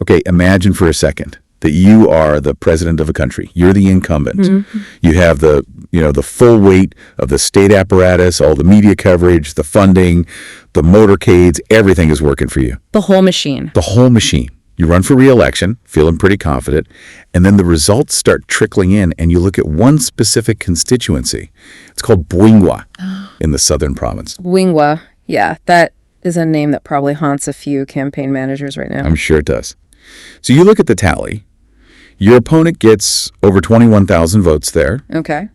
Okay, imagine for a second that you are the president of a country. You're the incumbent. Mm-hmm. You have the full weight of the state apparatus, all the media coverage, the funding, the motorcades, everything is working for you. The whole machine. The whole machine. You run for re-election, feeling pretty confident, and then the results start trickling in, and you look at one specific constituency. It's called Bwingwa in the southern province. Bwingwa, yeah, that is a name that probably haunts a few campaign managers right now. I'm sure it does. So you look at the tally. Your opponent gets over 21,000 votes there. Okay.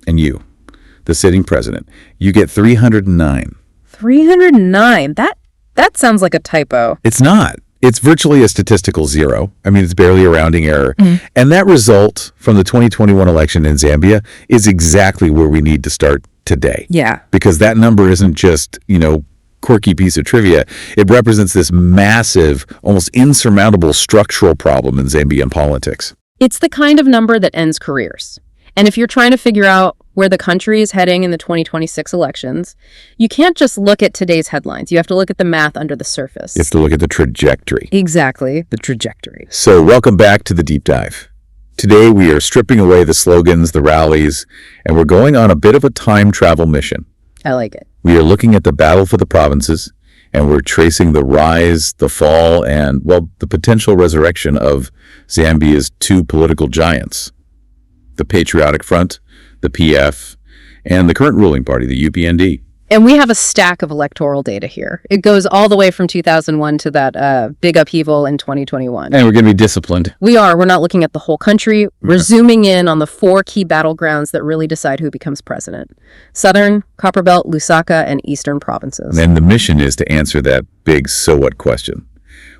And you, the sitting president, you get 309. 309? That sounds like a typo. It's not. It's virtually a statistical zero. I mean, it's barely a rounding error. Mm. And that result from the 2021 election in Zambia is exactly where we need to start today. Yeah. Because that number isn't just, quirky piece of trivia. It represents this massive, almost insurmountable structural problem in Zambian politics. It's the kind of number that ends careers. And if you're trying to figure out where the country is heading in the 2026 elections, you can't just look at today's headlines. You have to look at the math under the surface. You have to look at the trajectory. Exactly, the trajectory. So welcome back to the deep dive. Today we are stripping away the slogans, the rallies, and we're going on a bit of a time travel mission. I like it. We are looking at the battle for the provinces, and we're tracing the rise, the fall, and, the potential resurrection of Zambia's two political giants, the Patriotic Front, the PF, and the current ruling party, the UPND. And we have a stack of electoral data here. It goes all the way from 2001 to that big upheaval in 2021. And we're going to be disciplined. We are. We're not looking at the whole country. We're zooming in on the four key battlegrounds that really decide who becomes president. Southern, Copperbelt, Lusaka, and Eastern provinces. And the mission is to answer that big so what question.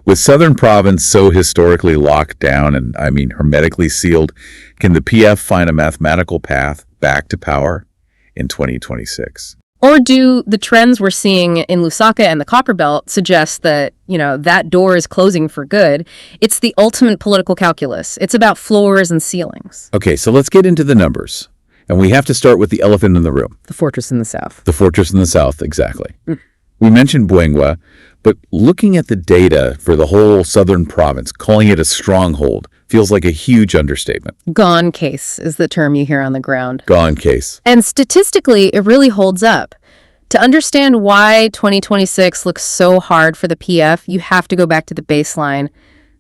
With Southern province so historically locked down and, hermetically sealed, can the PF find a mathematical path back to power in 2026? Or do the trends we're seeing in Lusaka and the Copperbelt suggest that, that door is closing for good? It's the ultimate political calculus. It's about floors and ceilings. Okay, so let's get into the numbers. And we have to start with the elephant in the room. The fortress in the south. The fortress in the south, exactly. We mentioned Bwingwa, but looking at the data for the whole southern province, calling it a stronghold, feels like a huge understatement. Gone case is the term you hear on the ground. Gone case. And statistically, it really holds up. To understand why 2026 looks so hard for the PF, you have to go back to the baseline,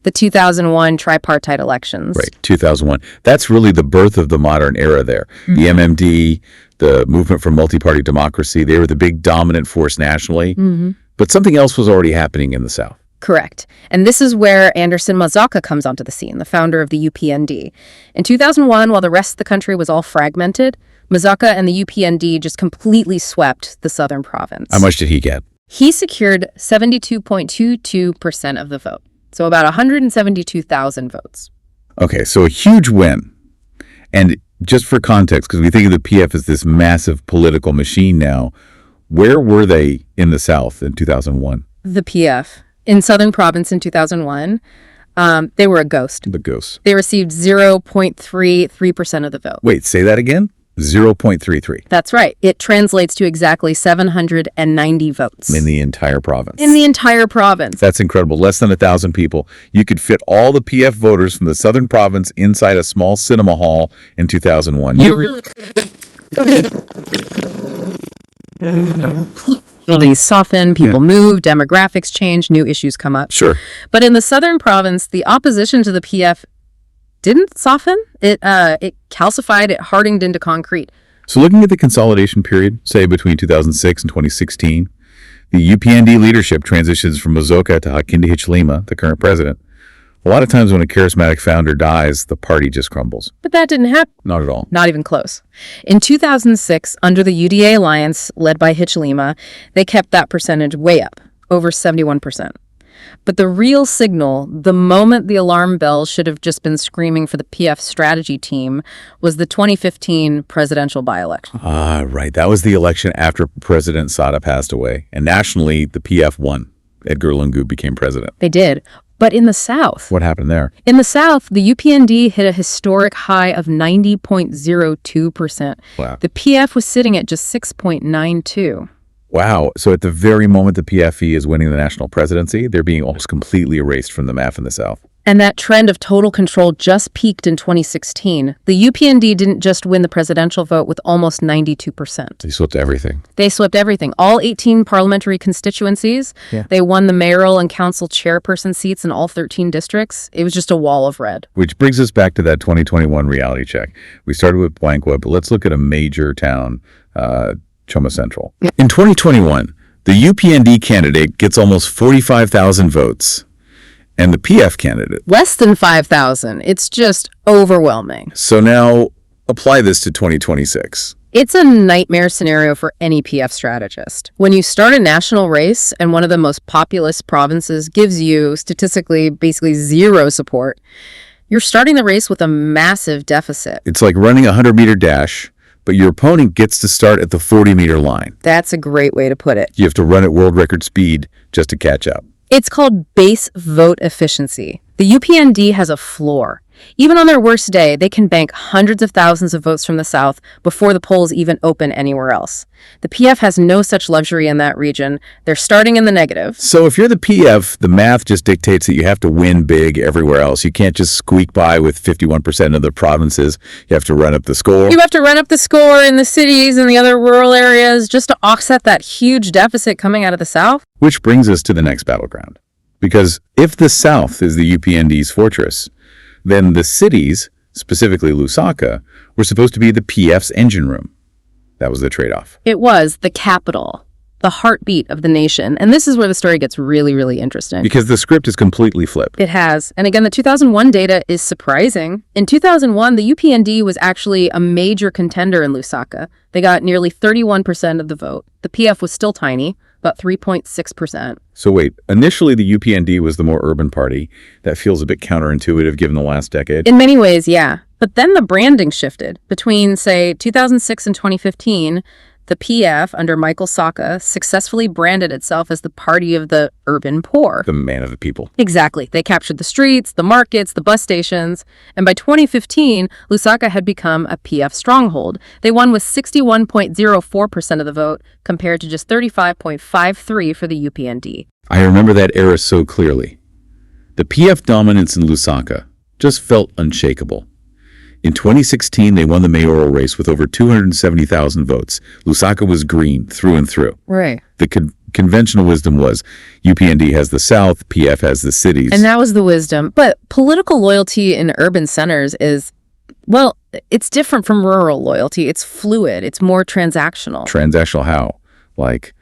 the 2001 tripartite elections. Right, 2001. That's really the birth of the modern era there. Mm-hmm. The MMD, the movement for multi-party democracy, they were the big dominant force nationally. Mm-hmm. But something else was already happening in the South. Correct. And this is where Anderson Mazaka comes onto the scene, the founder of the UPND. In 2001, while the rest of the country was all fragmented, Mazaka and the UPND just completely swept the southern province. How much did he get? He secured 72.22% of the vote, so about 172,000 votes. Okay, so a huge win. And just for context, because we think of the PF as this massive political machine now, where were they in the South in 2001? The PF. In Southern Province in 2001, they were a ghost. The ghost. They received 0.33% of the vote. Wait, say that again? 0.33. That's right. It translates to exactly 790 votes. In the entire province. In the entire province. That's incredible. Less than 1,000 people. You could fit all the PF voters from the Southern Province inside a small cinema hall in 2001. Things soften, people move, demographics change, new issues come up. Sure. But in the Southern Province, the opposition to the PF didn't soften. It calcified, it hardened into concrete. So looking at the consolidation period, say between 2006 and 2016, the UPND leadership transitions from Mazoka to Hakainde Hichilema, the current president. A lot of times when a charismatic founder dies, the party just crumbles. But that didn't happen. Not at all. Not even close. In 2006, under the UDA alliance led by Hichilema, they kept that percentage way up, over 71%. But the real signal, the moment the alarm bell should have just been screaming for the PF strategy team, was the 2015 presidential by-election. Ah, right. That was the election after President Sada passed away. And nationally, the PF won. Edgar Lungu became president. They did. But in the South... What happened there? In the South, the UPND hit a historic high of 90.02%. Wow. The PF was sitting at just 6.92%. Wow. So at the very moment the PFE is winning the national presidency, they're being almost completely erased from the map in the South. And that trend of total control just peaked in 2016. The UPND didn't just win the presidential vote with almost 92%. They swept everything. They swept everything. All 18 parliamentary constituencies. Yeah. They won the mayoral and council chairperson seats in all 13 districts. It was just a wall of red. Which brings us back to that 2021 reality check. We started with Blankwa, but let's look at a major town, Choma Central. In 2021, the UPND candidate gets almost 45,000 votes. And the PF candidate, Less than 5,000. It's just overwhelming. So now apply this to 2026. It's a nightmare scenario for any PF strategist. When you start a national race and one of the most populous provinces gives you statistically basically zero support, you're starting the race with a massive deficit. It's like running a 100-meter dash, but your opponent gets to start at the 40-meter line. That's a great way to put it. You have to run at world record speed just to catch up. It's called base vote efficiency. The UPND has a floor. Even on their worst day, they can bank hundreds of thousands of votes from the South before the polls even open anywhere else. The PF has no such luxury in that region. They're starting in the negative. So if you're the PF, the math just dictates that you have to win big everywhere else. You can't just squeak by with 51% of the provinces. You have to run up the score. You have to run up the score in the cities and the other rural areas just to offset that huge deficit coming out of the South. Which brings us to the next battleground. Because if the South is the UPND's fortress, then the cities, specifically Lusaka, were supposed to be the PF's engine room. That was the trade-off. It was the capital, the heartbeat of the nation. And this is where the story gets really, really interesting. Because the script is completely flipped. It has. And again, the 2001 data is surprising. In 2001, the UPND was actually a major contender in Lusaka. They got nearly 31% of the vote. The PF was still tiny, about 3.6%. So wait, initially the UPND was the more urban party. That feels a bit counterintuitive given the last decade. In many ways, yeah. But then the branding shifted. Between, say, 2006 and 2015, the PF, under Michael Saka, successfully branded itself as the party of the urban poor. The man of the people. Exactly. They captured the streets, the markets, the bus stations. And by 2015, Lusaka had become a PF stronghold. They won with 61.04% of the vote, compared to just 35.53% for the UPND. I remember that era so clearly. The PF dominance in Lusaka just felt unshakable. In 2016, they won the mayoral race with over 270,000 votes. Lusaka was green through and through. Right. The conventional wisdom was UPND has the South, PF has the cities. And that was the wisdom. But political loyalty in urban centers is, well, it's different from rural loyalty. It's fluid. It's more transactional. Transactional how? Like,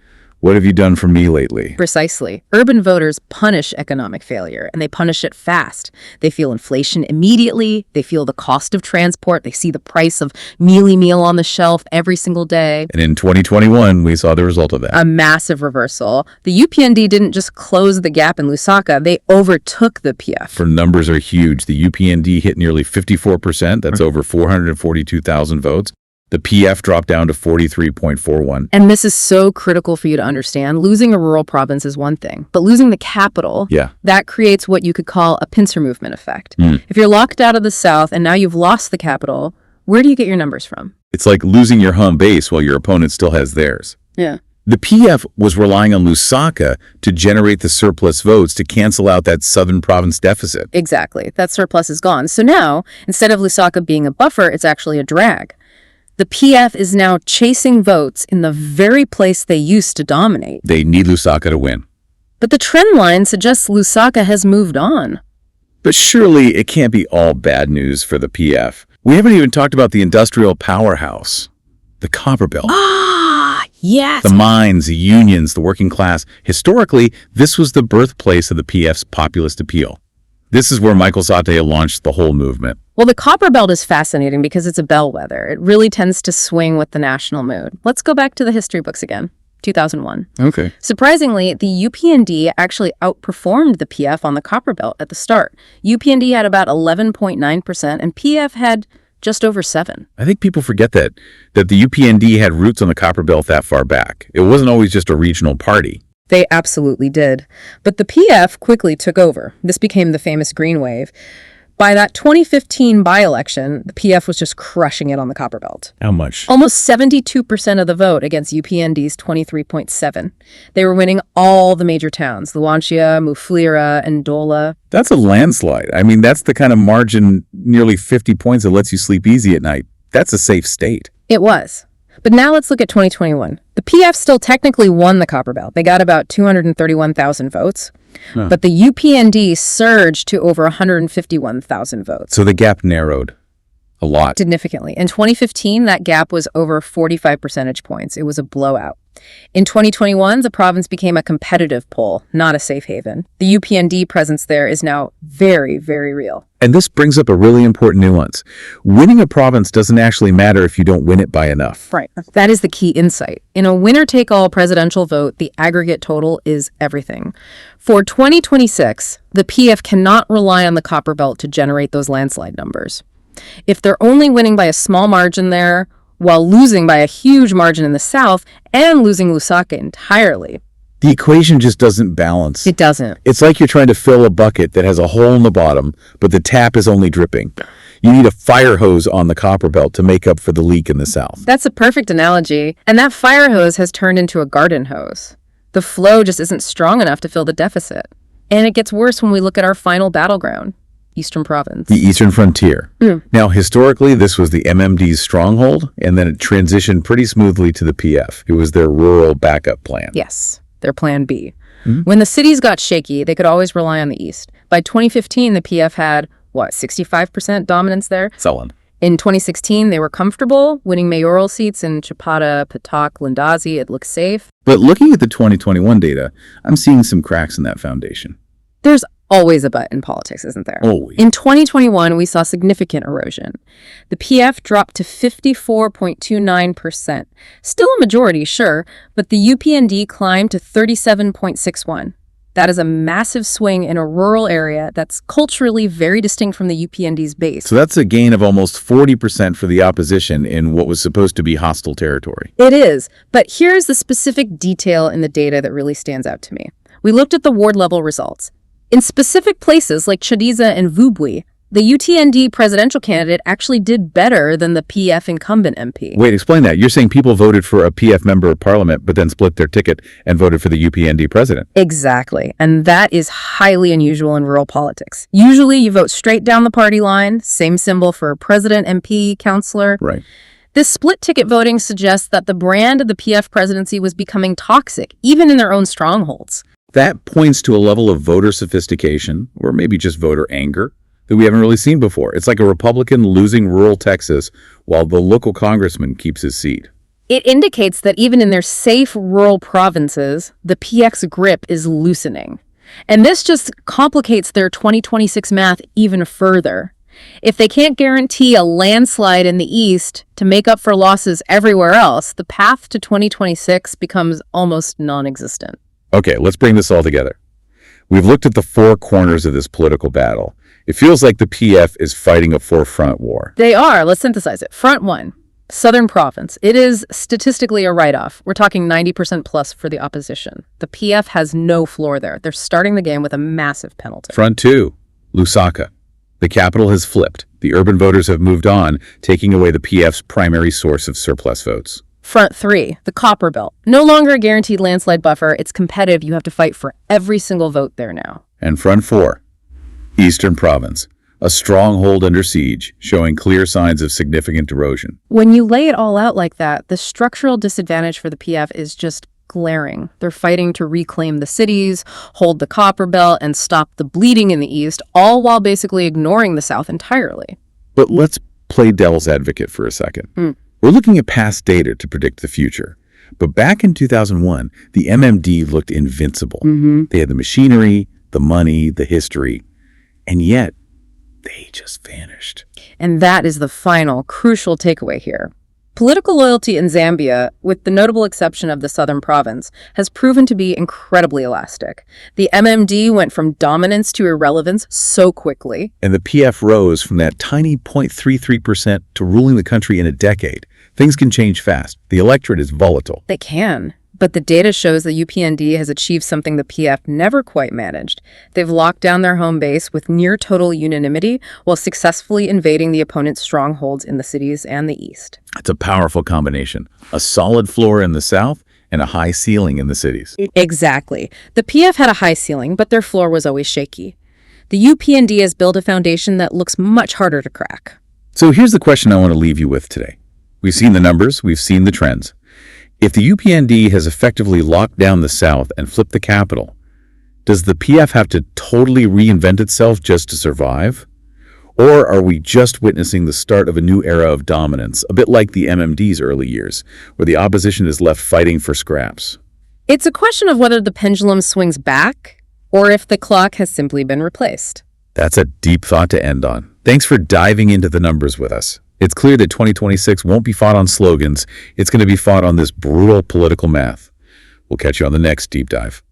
what have you done for me lately? Precisely. Urban voters punish economic failure, and they punish it fast. They feel inflation immediately. They feel the cost of transport. They see the price of mealy meal on the shelf every single day. And in 2021, we saw the result of that. A massive reversal. The UPND didn't just close the gap in Lusaka. They overtook the PF. For numbers are huge. The UPND hit nearly 54%. That's over 442,000 votes. The PF dropped down to 43.41. And this is so critical for you to understand. Losing a rural province is one thing, but losing the capital, that creates what you could call a pincer movement effect. If you're locked out of the South and now you've lost the capital, where do you get your numbers from? It's like losing your home base while your opponent still has theirs. Yeah. The PF was relying on Lusaka to generate the surplus votes to cancel out that southern province deficit. Exactly. That surplus is gone. So now, instead of Lusaka being a buffer, it's actually a drag. The PF is now chasing votes in the very place they used to dominate. They need Lusaka to win. But the trend line suggests Lusaka has moved on. But surely it can't be all bad news for the PF. We haven't even talked about the industrial powerhouse, the copper belt. Ah, yes. The mines, the unions, the working class. Historically, this was the birthplace of the PF's populist appeal. This is where Michael Sate launched the whole movement. Well, the copper belt is fascinating because it's a bellwether. It really tends to swing with the national mood. Let's go back to the history books again. 2001. Okay. Surprisingly, the UPND actually outperformed the PF on the copper belt at the start. UPND had about 11.9% and PF had just over 7%. I think people forget that the UPND had roots on the copper belt that far back. It wasn't always just a regional party. They absolutely did. But the PF quickly took over. This became the famous Green Wave. By that 2015 by-election, the PF was just crushing it on the Copperbelt. How much? Almost 72% of the vote against UPND's 23.7. They were winning all the major towns, Luanshya, Mufulira, and Ndola. That's a landslide. I mean, that's the kind of margin, nearly 50 points, that lets you sleep easy at night. That's a safe state. It was. But now let's look at 2021. The PF still technically won the Copperbelt. They got about 231,000 votes. But the UPND surged to over 151,000 votes. So the gap narrowed a lot. Significantly. In 2015, that gap was over 45 percentage points. It was a blowout. In 2021, the province became a competitive pole, not a safe haven. The UPND presence there is now very, very real. And this brings up a really important nuance. Winning a province doesn't actually matter if you don't win it by enough. Right. That is the key insight. In a winner-take-all presidential vote, the aggregate total is everything. For 2026, the PF cannot rely on the Copperbelt to generate those landslide numbers. If they're only winning by a small margin there, while losing by a huge margin in the south and losing Lusaka entirely, the equation just doesn't balance. It doesn't. It's like you're trying to fill a bucket that has a hole in the bottom, but the tap is only dripping. You need a fire hose on the Copperbelt to make up for the leak in the south. That's a perfect analogy. And that fire hose has turned into a garden hose. The flow just isn't strong enough to fill the deficit. And it gets worse when we look at our final battleground, Eastern Province. The Eastern Frontier. Now, historically, this was the MMD's stronghold, and then it transitioned pretty smoothly to the PF. It was their rural backup plan. Yes, their plan B. When the cities got shaky, they could always rely on the East. By 2015, the PF had, 65% dominance there? Sullen. In 2016, they were comfortable, winning mayoral seats in Chapata, Patak, Lindazi. It looked safe. But looking at the 2021 data, I'm seeing some cracks in that foundation. There's always a but in politics, isn't there? Always. In 2021, we saw significant erosion. The PF dropped to 54.29%. Still a majority, sure, but the UPND climbed to 37.61. That is a massive swing in a rural area that's culturally very distinct from the UPND's base. So that's a gain of almost 40% for the opposition in what was supposed to be hostile territory. It is, but here's the specific detail in the data that really stands out to me. We looked at the ward-level results. In specific places like Chadiza and Vubwi, the UTND presidential candidate actually did better than the PF incumbent MP. Wait, explain that. You're saying people voted for a PF member of parliament, but then split their ticket and voted for the UPND president. Exactly. And that is highly unusual in rural politics. Usually you vote straight down the party line, same symbol for president, MP, councillor. Right. This split ticket voting suggests that the brand of the PF presidency was becoming toxic, even in their own strongholds. That points to a level of voter sophistication, or maybe just voter anger, that we haven't really seen before. It's like a Republican losing rural Texas while the local congressman keeps his seat. It indicates that even in their safe rural provinces, the PF's grip is loosening. And this just complicates their 2026 math even further. If they can't guarantee a landslide in the East to make up for losses everywhere else, the path to 2026 becomes almost non-existent. Okay, let's bring this all together. We've looked at the four corners of this political battle. It feels like the PF is fighting a four-front war. They are. Let's synthesize it. Front one, Southern Province. It is statistically a write-off. We're talking 90% plus for the opposition. The PF has no floor there. They're starting the game with a massive penalty. Front two, Lusaka. The capital has flipped. The urban voters have moved on, taking away the PF's primary source of surplus votes. Front three, the Copperbelt. No longer a guaranteed landslide buffer. It's competitive. You have to fight for every single vote there now. And front four, Eastern Province. A stronghold under siege, showing clear signs of significant erosion. When you lay it all out like that, the structural disadvantage for the PF is just glaring. They're fighting to reclaim the cities, hold the Copperbelt, and stop the bleeding in the East, all while basically ignoring the South entirely. But let's play devil's advocate for a second. We're looking at past data to predict the future. But back in 2001, the MMD looked invincible. They had the machinery, the money, the history, and yet they just vanished. And that is the final, crucial takeaway here. Political loyalty in Zambia, with the notable exception of the Southern Province, has proven to be incredibly elastic. The MMD went from dominance to irrelevance so quickly. And the PF rose from that tiny 0.33% to ruling the country in a decade. Things can change fast. The electorate is volatile. They can. But the data shows that UPND has achieved something the PF never quite managed. They've locked down their home base with near total unanimity while successfully invading the opponent's strongholds in the cities and the east. It's a powerful combination. A solid floor in the south and a high ceiling in the cities. Exactly. The PF had a high ceiling, but their floor was always shaky. The UPND has built a foundation that looks much harder to crack. So here's the question I want to leave you with today. We've seen the numbers, we've seen the trends. If the UPND has effectively locked down the South and flipped the capital, does the PF have to totally reinvent itself just to survive? Or are we just witnessing the start of a new era of dominance, a bit like the MMD's early years, where the opposition is left fighting for scraps? It's a question of whether the pendulum swings back or if the clock has simply been replaced. That's a deep thought to end on. Thanks for diving into the numbers with us. It's clear that 2026 won't be fought on slogans. It's going to be fought on this brutal political math. We'll catch you on the next deep dive.